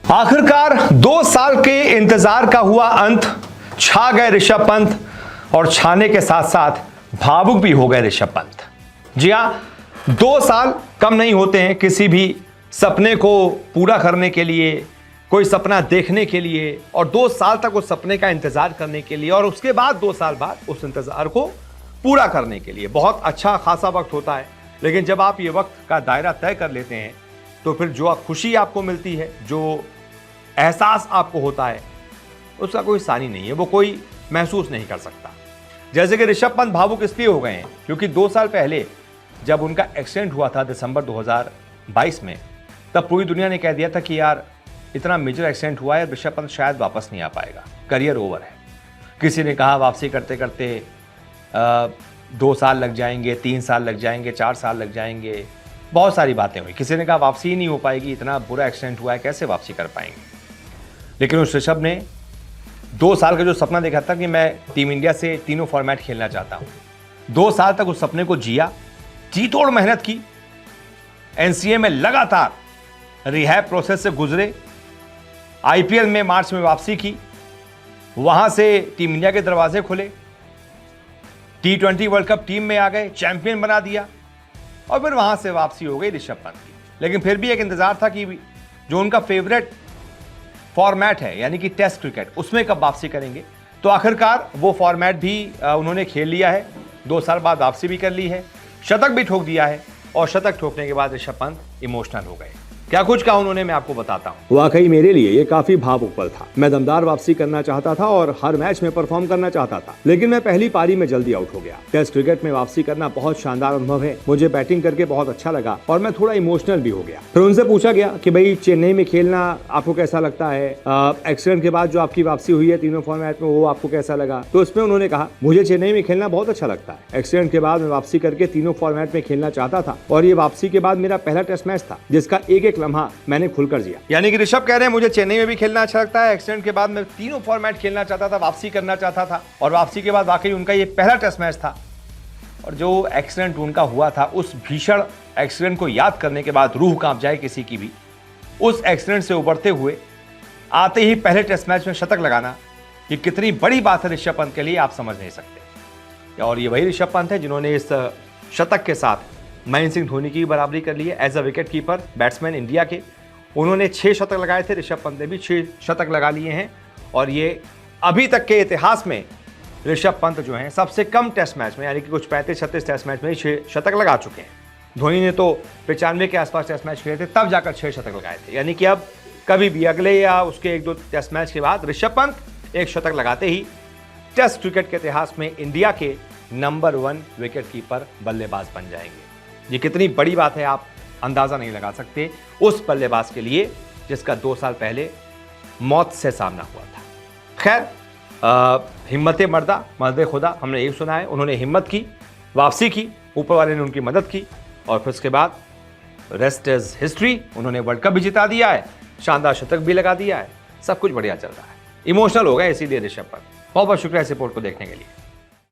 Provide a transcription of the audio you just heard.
आखिरकार 2 साल के इंतजार का हुआ अंत। छा गए ऋषभ पंत और छाने के साथ साथ भावुक भी हो गए ऋषभ पंत। जी हां, 2 साल कम नहीं होते हैं किसी भी सपने को पूरा करने के लिए, कोई सपना देखने के लिए, और 2 साल तक उस सपने का इंतजार करने के लिए, और उसके बाद 2 साल बाद उस इंतजार को पूरा करने के लिए बहुत अच्छा खासा वक्त होता है। लेकिन जब आप ये वक्त का दायरा तय कर लेते हैं तो फिर जो खुशी आपको मिलती है, जो एहसास आपको होता है, उसका कोई सानी नहीं है, वो कोई महसूस नहीं कर सकता। जैसे कि ऋषभ पंत भावुक इसलिए हो गए हैं क्योंकि 2 साल पहले जब उनका एक्सीडेंट हुआ था दिसंबर 2022 में, तब पूरी दुनिया ने कह दिया था कि यार इतना मेजर एक्सीडेंट हुआ है, ऋषभ पंत शायद वापस नहीं आ पाएगा, करियर ओवर है। किसी ने कहा वापसी करते करते 2 साल लग जाएंगे, 3 साल लग जाएंगे, 4 साल लग जाएंगे, बहुत सारी बातें हुई। किसी ने कहा वापसी ही नहीं हो पाएगी, इतना बुरा एक्सीडेंट हुआ है, कैसे वापसी कर पाएंगे। लेकिन उस ऋषभ ने 2 साल का जो सपना देखा था कि मैं टीम इंडिया से तीनों फॉर्मेट खेलना चाहता हूं, 2 साल तक उस सपने को जिया, जी तोड़ मेहनत की, एनसीए में लगातार रिहैब प्रोसेस से गुजरे, आईपीएल में मार्च में वापसी की, वहां से टीम इंडिया के दरवाजे खुले, T20 वर्ल्ड कप टीम में आ गए, चैंपियन बना दिया, और फिर वहां से वापसी हो गई ऋषभ पंत की। लेकिन फिर भी एक इंतजार था कि जो उनका फेवरेट फॉर्मेट है यानी कि टेस्ट क्रिकेट, उसमें कब वापसी करेंगे। तो आखिरकार वो फॉर्मेट भी उन्होंने खेल लिया है, 2 साल बाद वापसी भी कर ली है, शतक भी ठोक दिया है, और शतक ठोकने के बाद ऋषभ पंत इमोशनल हो गए। क्या कुछ कहा उन्होंने, मैं आपको बताता हूं। वाकई मेरे लिए ये काफी भावुक पल था। मैं दमदार वापसी करना चाहता था और हर मैच में परफॉर्म करना चाहता था, लेकिन मैं पहली पारी में जल्दी आउट हो गया। टेस्ट क्रिकेट में वापसी करना बहुत शानदार अनुभव है, मुझे बैटिंग करके बहुत अच्छा लगा और मैं थोड़ा इमोशनल भी हो गया। फिर उनसे पूछा गया कि भाई चेन्नई में खेलना आपको कैसा लगता है, एक्सीडेंट के बाद जो आपकी वापसी हुई है तीनों फॉर्मेट में, वो आपको कैसा लगा। तो इसमें उन्होंने कहा मुझे चेन्नई में खेलना बहुत अच्छा लगता है, एक्सीडेंट के बाद मैं वापसी करके तीनों फॉर्मेट में खेलना चाहता था, और ये वापसी के बाद मेरा पहला टेस्ट मैच था जिसका एक एक लम्हा मैंने खुलकर जिया। यानी कि ऋषभ कह रहे हैं मुझे चेन्नई में भी खेलना अच्छा लगता है, एक्सीडेंट के बाद मैं तीनों फॉर्मेट खेलना चाहता था, वापसी करना चाहता था, और वापसी के बाद वाकई उनका ये पहला टेस्ट मैच था। और जो एक्सीडेंट उनका हुआ था, उस भीषण एक्सीडेंट को याद करने के बाद रूह कांप जाए किसी की भी। उस एक्सीडेंट से उबरते हुए आते ही पहले टेस्ट मैच में शतक लगाना, ये कितनी बड़ी बात है ऋषभ पंत के लिए, आप समझ नहीं सकते। और ये वही ऋषभ पंत है जिन्होंने इस शतक के साथ महेंद्र सिंह धोनी की बराबरी कर ली है as a wicket keeper batsman India के। उन्होंने 6 शतक लगाए थे, ऋषभ पंत ने भी 6 शतक लगा लिए हैं, और ये अभी तक के इतिहास में ऋषभ पंत जो हैं सबसे कम टेस्ट मैच में, यानी कि कुछ 35-36 टेस्ट मैच में 6 शतक लगा चुके हैं। धोनी ने तो 95 के आसपास टेस्ट मैच खेले थे, तब जाकर 6 शतक लगाए थे। यानी कि अब कभी भी अगले या उसके 1-2 टेस्ट मैच के बाद ऋषभ पंत 1 शतक लगाते ही टेस्ट क्रिकेट के इतिहास में इंडिया के नंबर 1 विकेट कीपर बल्लेबाज बन जाएंगे। ये कितनी बड़ी बात है, आप अंदाजा नहीं लगा सकते उस बल्लेबाज के लिए जिसका 2 साल पहले मौत से सामना हुआ था। खैर, हिम्मते मर्दा मर्दे खुदा, हमने यही सुना है। उन्होंने हिम्मत की, वापसी की, ऊपर वाले ने उनकी मदद की, और फिर उसके बाद रेस्ट इज हिस्ट्री। उन्होंने वर्ल्ड कप भी जिता दिया है, शानदार शतक भी लगा दिया है, सब कुछ बढ़िया चल रहा है। इमोशनल हो गए इसीलिए ऋषभ पंत। बहुत बहुत शुक्रिया इस रिपोर्ट को देखने के लिए।